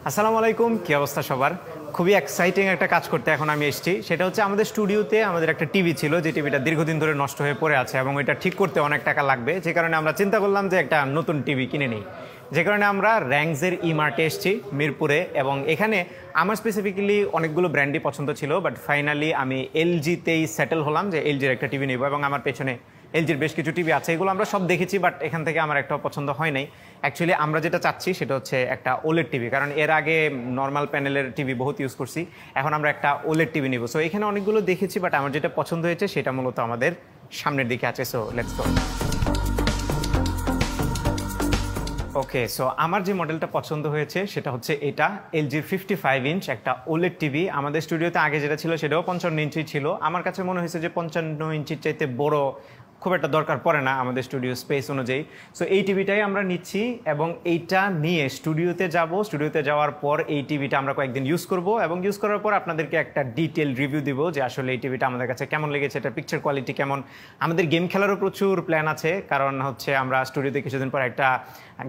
আসসালামু আলাইকুম, কি অবস্থা সবার? খুবই এক্সাইটিং একটা কাজ করতে এখন আমি এসেছি। সেটা হচ্ছে আমাদের স্টুডিওতে আমাদের একটা টিভি ছিল, যে টিভিটা দীর্ঘদিন ধরে নষ্ট হয়ে পড়ে আছে এবং এটা ঠিক করতে অনেক টাকা লাগবে। যে কারণে আমরা চিন্তা করলাম যে একটা নতুন টিভি কিনে নিই। যে কারণে আমরা র্যাংসের ইমার্টে এসেছি মিরপুরে, এবং এখানে আমার স্পেসিফিক্যালি অনেকগুলো ব্র্যান্ডই পছন্দ ছিল, বাট ফাইনালি আমি এলজিতেই সেটেল হলাম যে এলজির একটা টিভি নেব। এবং আমার পেছনে এলজির বেশ কিছু টিভি আছে, এগুলো আমরা সব দেখেছি, বাট এখান থেকে আমার একটা পছন্দ হয় নাই। অ্যাকচুয়ালি আমরা যেটা চাচ্ছি সেটা হচ্ছে একটা ওলেড টিভি, কারণ এর আগে নর্মাল প্যানেলের টিভি বহুত ইউজ করছি, এখন আমরা একটা ওলেড টিভি নিব। সো এখানে অনেকগুলো দেখেছি, বাট আমার যেটা পছন্দ হয়েছে সেটা মূলত আমাদের সামনের দিকে আছে। So let's go. Okay, so আমার যে মডেলটা পছন্দ হয়েছে সেটা হচ্ছে এটা এলজির 55 ইঞ্চ একটা ওলেড টিভি। আমাদের স্টুডিওতে আগে যেটা ছিল সেটাও 55 ইঞ্চি ছিল। আমার কাছে মনে হয়েছে যে 55 ইঞ্চির চাইতে বড় খুব একটা দরকার পড়ে না আমাদের স্টুডিও স্পেস অনুযায়ী। সো এই টিভিটাই আমরা নিচ্ছি এবং এইটা নিয়ে স্টুডিওতে যাব। স্টুডিওতে যাওয়ার পর এই টিভিটা আমরা কয়েকদিন ইউজ করব, এবং ইউজ করার পর আপনাদেরকে একটা ডিটেল রিভিউ দিব যে আসলে এই টিভিটা আমাদের কাছে কেমন লেগেছে, এটা পিকচার কোয়ালিটি কেমন। আমাদের গেম খেলারও প্রচুর প্ল্যান আছে, কারণ হচ্ছে আমরা স্টুডিওতে কিছুদিন পর একটা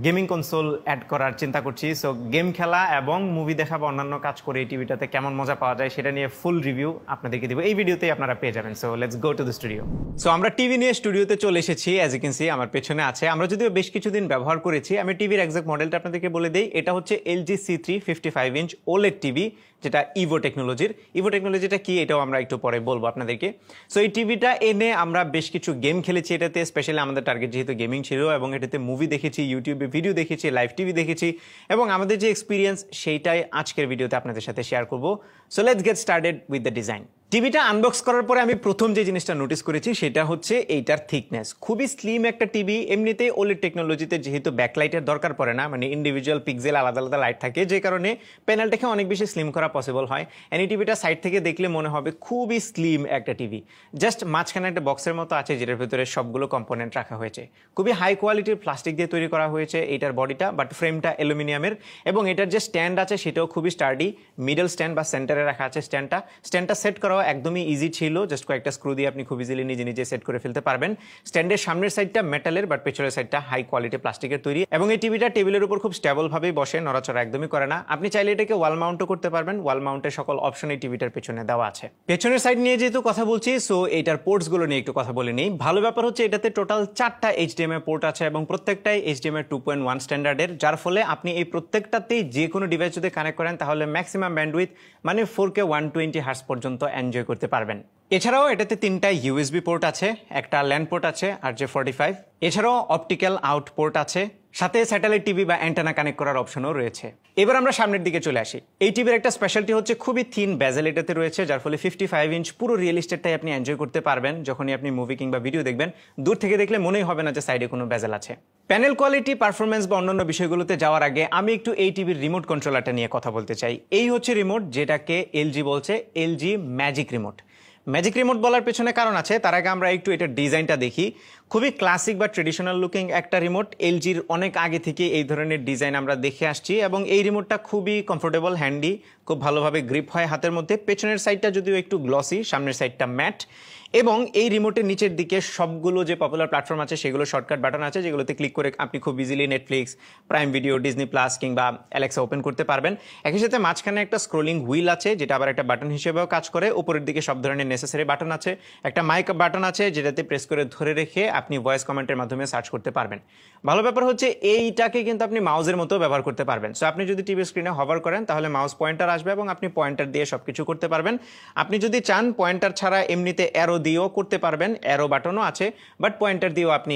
গেমিং কনসোল অ্যাড করার চিন্তা করছি। সো গেম খেলা এবং মুভি দেখা বা অন্যান্য কাজ করে এই টিভিটাতে কেমন মজা পাওয়া যায় সেটা নিয়ে ফুল রিভিউ আপনাদেরকে দিব, এই ভিডিওতেই আপনারা পেয়ে যাবেন। So let's go to the studio. So আমরা টিভি নিয়ে স্টুডিওতে চলে এসেছি। অ্যাজ ইউ ক্যান সি আমার পেছনে আছে, আমরা যদিও বেশ কিছুদিন ব্যবহার করেছি। আমি টিভির এক্সাক্ট মডেলটা আপনাদেরকে বলে দিই। এটা হচ্ছে LG C3 55 inch OLED TV, যেটা ইভো টেকনোলজির। ইভো টেকনোলজিটা কি এটাও আমরা একটু পরে বলবো আপনাদেরকে। সো এই টিভিটা এনে আমরা বেশ কিছু গেম খেলেছি এটাতে, স্পেশালি আমাদের টার্গেট যেহেতু গেমিং ছিল, এবং এটাতে মুভি দেখেছি, ইউটিউবে ভিডিও দেখেছি, লাইভ টিভি দেখেছি, এবং আমাদের যে এক্সপিরিয়েন্স সেইটাই আজকের ভিডিওতে আপনাদের সাথে শেয়ার করবো। So let's get started with the design. টিভিটা আনবক্স করার পরে আমি প্রথম যে জিনিসটা নোটিস করেছি সেটা হচ্ছে এইটার থিকনেস। খুবই স্লিম একটা টিভি। এমনিতে ওলেড টেকনোলজিতে যেহেতু ব্যাকলাইটের দরকার পড়ে না, মানে ইন্ডিভিজুয়াল পিক্সেল আলাদা আলাদা লাইট থাকে, যে কারণে প্যানেলটাকে অনেক বেশি স্লিম করা পসিবল হয়। এই টিভিটা সাইড থেকে দেখলে মনে হবে খুবই স্লিম একটা টিভি। জাস্ট মাঝখানে একটা বক্সের মতো আছে, যেটার ভিতরে সবগুলো কম্পোনেন্ট রাখা হয়েছে। খুবই হাই কোয়ালিটির প্লাস্টিক দিয়ে তৈরি করা হয়েছে এইটার বডিটা, বাট ফ্রেমটা অ্যালুমিনিয়ামের, এবং এটার যে স্ট্যান্ড আছে সেটাও খুবই স্টার্ডি। মিডল স্ট্যান্ড বা সেন্টারে রাখা আছে স্ট্যান্ডটা সেট করা একদমই ইজি ছিল। জাস্ট কয়েকটা স্ক্রু দিয়ে আপনি খুব ইজিলি নিজে নিজে সেট করে ফেলতে পারবেন। স্ট্যান্ডের সামনের সাইডটা মেটালের, বাট পেছনের সাইডটা হাই কোয়ালিটি প্লাস্টিকের তৈরি, এবং এই টিভিটা টেবিলের উপর খুব স্টেবল ভাবেই বসে, নড়াচড়া একদমই করে না। আপনি চাইলে এটাকে ওয়াল মাউন্টও করতে পারবেন। ওয়াল মাউন্টের সকল অপশন এই টিভিটার পেছনে দেওয়া আছে। পেছনের সাইড নিয়ে যেহেতু কথা বলছি, সো এইটার পোর্টস গুলো নিয়ে একটু কথা বলে নিই। ভালো ব্যাপার হচ্ছে এটাতে টোটাল 4টা HDMI পোর্ট আছে, এবং প্রত্যেকটাই HDMI 2.1 স্ট্যান্ডার্ডের, যার ফলে আপনি এই প্রত্যেকটাতেই যে কোনো ডিভাইস যদি কানেক্ট করেন তাহলে ম্যাক্সিমাম ব্যান্ডউইথ মানে 4K 120 হার্টজ পর্যন্ত এনজয় করতে পারবেন। এছাড়াও এটাতে 3টা USB পোর্ট আছে, একটা ল্যান্ড পোর্ট আছে RJ45, এছাড়াও অপটিক্যাল আউট পোর্ট আছে, সাথে স্যাটেলাইট টিভি বা অ্যান্টেনা কানেক্ট করার অপশনও রয়েছে। এবার আমরা সামনের দিকে চলে আসি। এই টিভির একটা স্পেশালিটি হচ্ছে খুবই থিন বেজেল এটাতে রয়েছে, যার ফলে 55 ইঞ্চ পুরো রিয়েল এস্টেটটাই আপনি এনজয় করতে পারবেন। যখনই আপনি মুভি কিংবা ভিডিও দেখবেন, দূর থেকে দেখলে মনেই হবে না যে সাইডে কোনো বেজেল আছে। প্যানেল কোয়ালিটি, পারফরমেন্স বা অন্যান্য বিষয়গুলোতে যাওয়ার আগে আমি একটু এই টিভির রিমোট কন্ট্রোলারটা নিয়ে কথা বলতে চাই। এই হচ্ছে রিমোট, যেটাকে এলজি বলছে LG magic remote. Magic remote বলার পেছনে কারণ আছে, তার আগে আমরা একটু এটার ডিজাইনটা দেখি। খুবই ক্লাসিক বা ট্রেডিশনাল লুকিং একটা রিমোট। এলজির অনেক আগে থেকে এই ধরনের ডিজাইন আমরা দেখে আসছি, এবং এই রিমোটটা খুবই কমফোর্টেবল, হ্যান্ডি, খুব ভালোভাবে গ্রিপ হয় হাতের মধ্যে। পেছনের সাইডটা যদিও একটু গ্লসি, সামনের সাইডটা ম্যাট, এবং এই রিমোটের নিচের দিকে সবগুলো যে পপুলার প্ল্যাটফর্ম আছে সেগুলো শর্টকাট বাটন আছে, যেগুলোতে ক্লিক করে আপনি খুব easily Netflix, prime video, Disney plus কিংবা অ্যালেক্সা ওপেন করতে পারবেন। একই সাথে মাঝখানে একটা স্ক্রোলিং হুইল আছে, যেটা আবার একটা বাটন হিসেবেও কাজ করে। উপরের দিকে সব ধরনের নেসেসারি বাটন আছে। একটা মাইক বাটন আছে, যেটাতে প্রেস করে ধরে রেখে আপনি ভয়েস কমেন্টের মাধ্যমে সার্চ করতে পারবেন। ভালো ব্যাপার হচ্ছে এইটাকে কিন্তু আপনি মাউসের মতো ব্যবহার করতে পারবেন। সো আপনি যদি টিভি স্ক্রিনে হভার করেন তাহলে মাউস পয়েন্টার আসবে, এবং আপনি পয়েন্টার দিয়ে সবকিছু করতে পারবেন। আপনি যদি চান পয়েন্টার ছাড়া এমনিতে অ্যারো দিয়েও করতে পারবেন, অ্যারো বাটনও আছে, বাট পয়েন্টার দিয়েও আপনি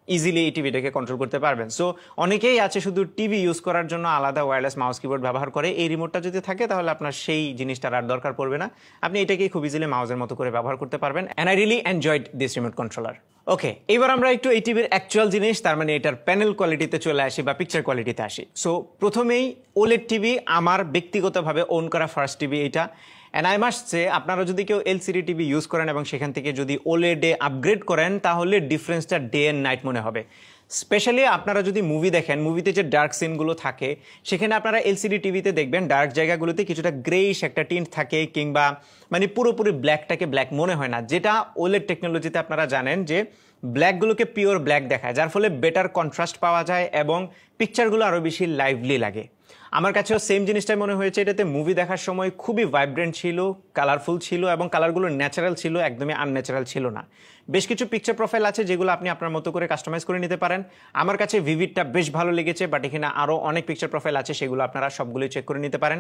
ইজিলি এই টিভিটাকে কন্ট্রোল করতে পারবেন। সো অনেকেই আছে শুধু টিভি ইউজ করার জন্য আলাদা ওয়্যারলেস মাউস কিবোর্ড ব্যবহার করে। এই রিমোটটা যদি থাকে তাহলে আপনার সেই জিনিসটার আর দরকার পড়বে না, আপনি এটাকেই খুব ইজিলি মাউসের মতো করে ব্যবহার করতে পারবেন। And I really enjoyed this remote controller. Okay, এবার আমরা একটু এই টিভির অ্যাকচুয়াল জিনিস, তার মানে এটার প্যানেল কোয়ালিটিতে চলে আসি বা পিকচার কোয়ালিটিতে আসি। সো প্রথমেই ওলেড টিভি, আমার ব্যক্তিগতভাবে ওন করা ফার্স্ট টিভি এটা। অ্যান্ড আই মাস্ট সে, আপনারা যদি কেউ এলসিডি টিভি ইউজ করেন এবং সেখান থেকে যদি ওলেডে আপগ্রেড করেন, তাহলে ডিফারেন্সটা ডে অ্যান্ড নাইট মনে হবে। স্পেশালি আপনারা যদি মুভি দেখেন, মুভিতে যে ডার্ক সিনগুলো থাকে সেখানে আপনারা এলসিডি টিভিতে দেখবেন ডার্ক জায়গাগুলোতে কিছুটা গ্রেইশ একটা টিন্ট থাকে, কিংবা মানে পুরোপুরি ব্ল্যাকটাকে ব্ল্যাক মনে হয় না, যেটা ওলেড টেকনোলজিতে আপনারা জানেন যে ব্ল্যাকগুলোকে পিওর ব্ল্যাক দেখায়, যার ফলে বেটার কন্ট্রাস্ট পাওয়া যায় এবং পিকচারগুলো আরও বেশি লাইভলি লাগে। আমার কাছেও সেম জিনিসটাই মনে হয়েছে। এটাতে মুভি দেখার সময় খুবই ভাইব্রেন্ট ছিল, কালারফুল ছিল এবং কালারগুলো ন্যাচারাল ছিল, একদমই আনন্যাচারাল ছিল না। বেশ কিছু পিকচার প্রোফাইল আছে যেগুলো আপনি আপনার মতো করে কাস্টমাইজ করে নিতে পারেন। আমার কাছে ভিভিডটা বেশ ভালো লেগেছে, বাট এখানে আরও অনেক পিকচার প্রোফাইল আছে, সেগুলো আপনারা সবগুলোই চেক করে নিতে পারেন।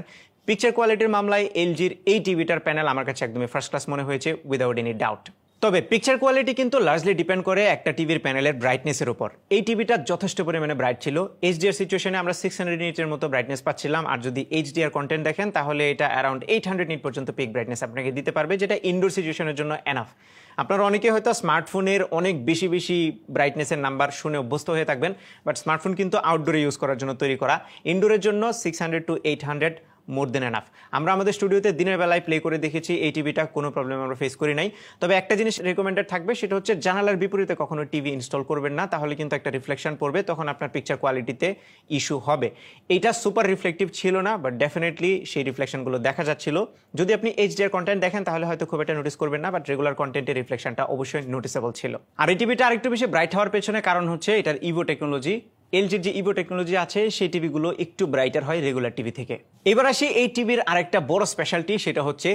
পিকচার কোয়ালিটির মামলায় এলজির এই টিভিটার প্যানেল আমার কাছে একদমই ফার্স্ট ক্লাস মনে হয়েছে, উইদাউট এনি ডাউট। তবে পিকচার কোয়ালিটি কিন্তু লার্জলি ডিপেন্ড করে একটা টিভির প্যানেলের ব্রাইটনেসের উপর। এই টিভিটা যথেষ্ট পরিমাণে ব্রাইট ছিল। এইচডিআর সিচুয়েশনে আমরা 600 নিটের মতো ব্রাইটনেস পাচ্ছিলাম, আর যদি এইচডিআর কন্টেন্ট দেখেন তাহলে এটা অ্যারাউন্ড 800 নিট পর্যন্ত পিক ব্রাইটনেস আপনাকে দিতে পারবে, যেটা ইনডোর সিচুয়েশনের জন্য এনাফ। আপনারা অনেকে হয়তো স্মার্টফোনের অনেক বেশি বেশি ব্রাইটনেসের নাম্বার শুনে অভ্যস্ত হয়ে থাকবেন, বাট স্মার্টফোন কিন্তু আউটডোরে ইউজ করার জন্য তৈরি করা। ইনডোরের জন্য 600 to 800 মোর দেন এনাফ। আমরা আমাদের স্টুডিওতে দিনের বেলায় প্লে করে দেখেছি, এই টিভিটা কোনো প্রবলেম আমরা ফেস করি নাই। তবে একটা জিনিস রেকমেন্ডেড থাকবে, সেটা হচ্ছে জানালার বিপরীতে কখনো টিভি ইনস্টল করবেন না, তাহলে কিন্তু একটা রিফ্লেকশন পড়বে, তখন আপনার পিকচার কোয়ালিটিতে ইস্যু হবে। এইটা সুপার রিফ্লেকটিভ ছিল না, বাট ডেফিনেটলি সেই রিফ্লেকশনগুলো দেখা যাচ্ছিল। যদি আপনি এইচডিআর কন্টেন্ট দেখেন তাহলে হয়তো খুব একটা নোটিস করবেন না, বাট রেগুলার কন্টেন্টের রিফ্লেকশনটা অবশ্যই নোটিসেবল ছিল। আর এই টিভিটা আরেকটু বেশি ব্রাইট হওয়ার পেছনে কারণ হচ্ছে এটার ইভো টেকনোলজি। এলজির যে ইভো টেকনোলজি আছে সেই টিভিগুলো একটু ব্রাইটার হয় রেগুলার টিভি থেকে। এবার আসি এই টিভির আরেকটা বড় স্পেশালিটি, সেটা হচ্ছে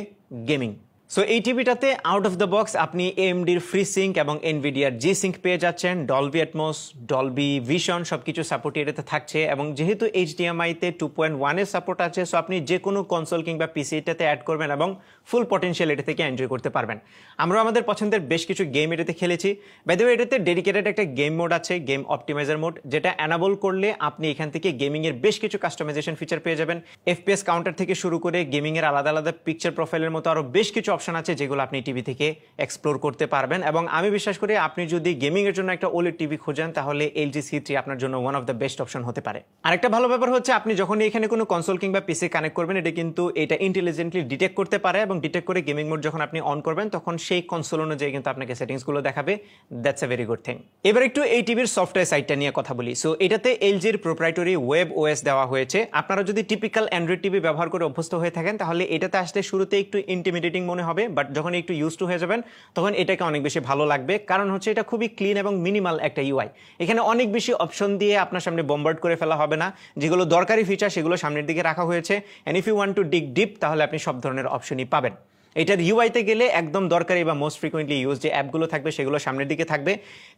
গেমিং। সো এই টিভিটাতে আউট অফ দ্য বক্স আপনি এএমডির ফ্রি সিঙ্ক এবং এনভিডিআর জি সিঙ্ক পেয়ে যাচ্ছেন, ডলবি অ্যাটমস, ডলবি ভিশন সবকিছু সাপোর্ট এটাতে থাকছে, এবং যেহেতু এইচডিএমআইতে 2.1 এর সাপোর্ট আছে, সো আপনি যে কোনো কনসোল কিংবা পিসি এটাতে অ্যাড করবেন এবং ফুল পটেনশিয়াল এটা থেকে এনজয় করতে পারবেন। আমরা আমাদের পছন্দের বেশ কিছু গেম এটাতে খেলেছি। বাই দ্য ওয়ে, এটাতে ডেডিকেটেড একটা গেম মোড আছে, গেম অপটিমাইজার মোড, যেটা অ্যানাবল করলে আপনি এখান থেকে গেমিং এর বেশ কিছু কাস্টমাইজেশন ফিচার পেয়ে যাবেন। এফপিএস কাউন্টার থেকে শুরু করে গেমিং এর আলাদা আলাদা পিকচার প্রোফাইলের মতো আরো বেশ কিছু অপশন আছে যেগুলো আপনি টিভি থেকে এক্সপ্লোর করতে পারবেন। এবং আমি বিশ্বাস করি আপনি যদি গেমিং এর জন্য একটা ওলেড টিভি খোঁজেন তাহলে এলজি সি3 আপনার জন্য one of the best option হতে পারে। আরেকটা ভালো ব্যাপার হচ্ছে আপনি যখন এখানে কোনো কনসোল কিংবা পিসি কানেক্ট করবেন, এটা কিন্তু এটা ইন্টেলিজেন্টলি ডিটেক্ট করতে পারে, এবং ডিটেক্ট করে গেমিং মোড যখন আপনি অন করবেন তখন সেই কনসোল অনুযায়ী কিন্তু আপনাকে সেটিংসগুলো দেখাবে। That's a very good thing. এবার একটু এই টিভির সফটওয়্যার সাইডটা নিয়ে কথা বলি। সো এটাতে এলজির প্রোপ্রাইটরি ওয়েব ওএস দেওয়া হয়েছে। আপনারা যদি টিপিক্যাল অ্যান্ড্রয়েড টিভি ব্যবহার করে অভ্যস্ত হয়ে থাকেন তাহলে এটাতে আসলে শুরুতে একটু ইন্টিমিডেটিং মনে হবে, বাট যখন একটু ইউজ টু হয়ে যাবেন তখন এটাকে অনেক বেশি ভালো লাগবে। কারণ হচ্ছে এটা খুবই ক্লিন এবং মিনিমাল একটা ইউআই। এখানে অনেক বেশি অপশন দিয়ে আপনার সামনে বম্বার্ড করে ফেলা হবে না। যেগুলো দরকারি ফিচার সেগুলো সামনের দিকে রাখা হয়েছে, and if you want to dig deep তাহলে আপনি সব ধরনের অপশনই পাবেন। এটার ইউআইতে গেলে একদম দরকারি বা মোস্ট ফ্রিকুয়েন্টলি ইউজ যে অ্যাপগুলো থাকবে সেগুলো সামনের দিকে থাকবে।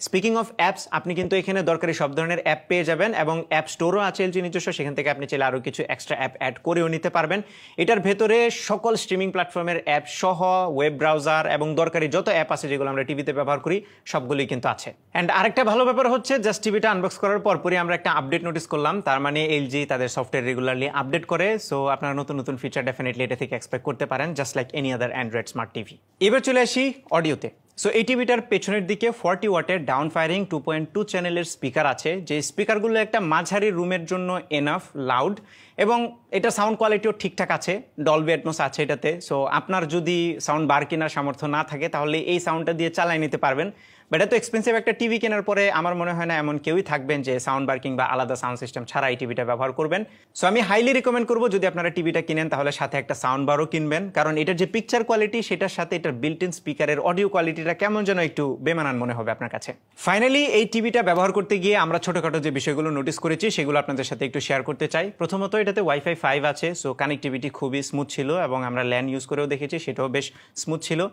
স্পিকিং অফ অ্যাপস, আপনি কিন্তু এখানে দরকারি সব ধরনের অ্যাপ পেয়ে যাবেন, এবং অ্যাপ স্টোরও আছে এলজি নিজস্ব, সেখান থেকে আপনি চাইলে আরও কিছু এক্সট্রা অ্যাপ অ্যাড করেও নিতে পারবেন। এটার ভেতরে সকল স্ট্রিমিং প্ল্যাটফর্মের অ্যাপ সহ ওয়েব ব্রাউজার এবং দরকারি যত অ্যাপ আছে যেগুলো আমরা টিভিতে ব্যবহার করি সবগুলোই কিন্তু আছে। অ্যান্ড আরেকটা ভালো ব্যাপার হচ্ছে জাস্ট টিভিটা আনবক্স করার পরপরই আমরা একটা আপডেট নোটিস করলাম, তার মানে এলজি তাদের সফটওয়্যার রেগুলারলি আপডেট করে। সো আপনারা নতুন নতুন ফিচার ডেফিনেটলি এটা থেকে এক্সপেক্ট করতে পারেন, just like any other Android smart TV. এবার চলে আসি অডিওতে। সো এই টিভিটার পেছনের দিকে 40 ওয়াটের ডাউন ফায়ারিং 2.2 চ্যানেলের স্পিকার আছে, যে স্পিকারগুলো একটা মাঝারি রুমের জন্য এনাফ লাউড, এবং এটা সাউন্ড কোয়ালিটিও ঠিকঠাক আছে। ডলবি অ্যাটমস আছে এটাতে। সো আপনার যদি সাউন্ড বার কেনার সামর্থ্য না থাকে তাহলে এই সাউন্ডটা দিয়ে চালিয়ে নিতে পারবেন। বাট এত এক্সপেন্সিভ একটা টিভি কেনার পরে আমার মনে হয় না এমন কেউই থাকবেন যে সাউন্ড বার কিংবা আলাদা সাউন্ড সিস্টেম ছাড়া এই টিভিটা ব্যবহার করবেন। সো আমি হাইলি রিকমেন্ড করবো যদি আপনারা টিভিটা কিনেন তাহলে সাথে একটা সাউন্ড বারও কিনবেন, কারণ এটার যে পিকচার কোয়ালিটি সেটার সাথে এটার বিল্ট ইন স্পিকারের অডিও কোয়ালিটিটা কেমন যেন একটু বেমানান মনে হবে আপনার কাছে। ফাইনালি এই টিভিটা ব্যবহার করতে গিয়ে আমরা ছোটখাটো যে বিষয়গুলো নোটিস করেছি সেগুলো আপনাদের সাথে একটু শেয়ার করতে চাই। প্রথমত এটাতে ওয়াইফাই 5 আছে, সো কানেক্টিভিটি খুবই স্মুথ ছিল, এবং আমরা ল্যান ইউজ করেও দেখেছি সেটাও বেশ স্মুথ ছিল।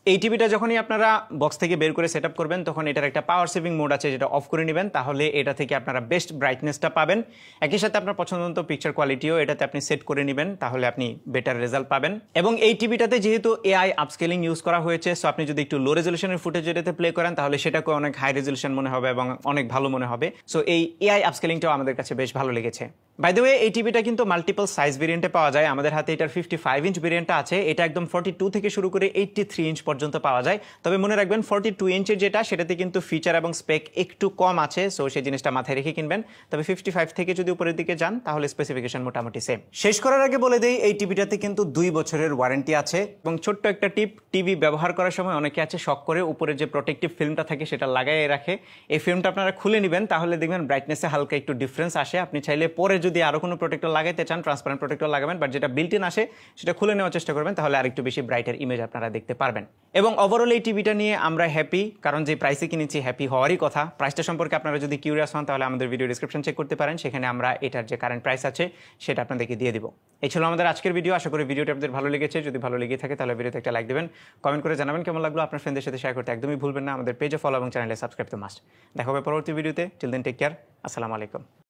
এই টিভিটা যখনই আপনারা বক্স থেকে বের করে সেট আপ করবেন তখন এটার একটা পাওয়ার সেভিং মোড আছে, যেটা অফ করে নেবেন, তাহলে এটা থেকে আপনারা বেস্ট ব্রাইটনেসটা পাবেন। একই সাথে আপনার পছন্দ পিকচার কোয়ালিটিও এটাতে আপনি সেট করে নেবেন, তাহলে আপনি বেটার রেজাল্ট পাবেন। এবং এই টিভিটাতে যেহেতু এআই আপস্কেলিং ইউজ করা হয়েছে, সো আপনি যদি একটু লো রেজলিউশনের ফুটেজ এটাতে প্লে করেন তাহলে সেটাকে অনেক হাই রেজলিউশন মনে হবে এবং অনেক ভালো মনে হবে। সো এই এআই আপস্কেলিংটাও আমাদের কাছে বেশ ভালো লেগেছে। বাই দ্য ওয়ে, এই টিভিটা কিন্তু মাল্টিপল সাইজ ভেরিয়েন্টে পাওয়া যায়। আমাদের হাতে এটার 55 ইঞ্চ ভেরিয়েন্টটা আছে, এটা একদম 42 থেকে শুরু করে 83 ইঞ্চ পর্যন্ত পাওয়া যায়। তবে মনে রাখবেন 42 ইঞ্চের যেটা সেটাতে কিন্তু ফিচার এবং স্পেক একটু কম আছে, সো সেই জিনিসটা মাথায় রেখে কিনবেন। তবে 55 থেকে যদি উপরের দিকে যান তাহলে স্পেসিফিকেশন মোটামুটি সেম। শেষ করার আগে বলে দেই এই টিভিটাতে কিন্তু 2 বছরের ওয়ারেন্টি আছে। এবং ছোট্ট একটা টিপ, টিভি ব্যবহার করার সময় অনেকে আছে শখ করে উপরে যে প্রোটেক্টিভ ফিল্মটা থাকে সেটা লাগাই রাখে। এই ফিল্মটা আপনারা খুলে নেবেন, তাহলে দেখবেন ব্রাইটনেসে হালকা একটু ডিফারেন্স আসে। আপনি চাইলে পরে যদি আরও কোনো প্রোটেক্টর লাগাইতে চান ট্রান্সপারেন্ট প্রোটেক্টর লাগাবেন, বাট যেটা বিল্ট ইন আসে সেটা খুলে নেওয়ার চেষ্টা করবেন, তাহলে আরেকটু বেশি ব্রাইটের ইমেজ আপনারা দেখতে পারবেন। এবং ওভারঅল এই টিভিটা নিয়ে আমরা হ্যাপি, কারণ যে প্রাইসে কিনেছি হ্যাপি হওয়ারই কথা। প্রাইসটা সম্পর্কে আপনারা যদি কিউরিয়াস হন তাহলে আমাদের ভিডিও ডিসক্রিপশন চেক করতে পারেন, সেখানে আমরা এটার যে কারেন্ট প্রাইস আছে সেটা আপনাদেরকে দিয়ে দিব। এই ছিল আমাদের আজকের ভিডিও। আশা করি ভিডিওটা আপনাদের ভালো লেগেছে। যদি ভালো লেগে থাকে তাহলে ভিডিওতে একটা লাইক দেবেন, কমেন্ট করে জানাবেন কেমন লাগলো। আপনার ফ্রেন্ডদের সাথে শেয়ার করতে একদমই ভুলবেন না। আমাদের পেজে ফলো এবং চ্যানেলে সাবস্ক্রাইব তো মাস্ট। দেখা হবে পরবর্তী ভিডিওতে। Till then take care. আসসালামু আলাইকুম।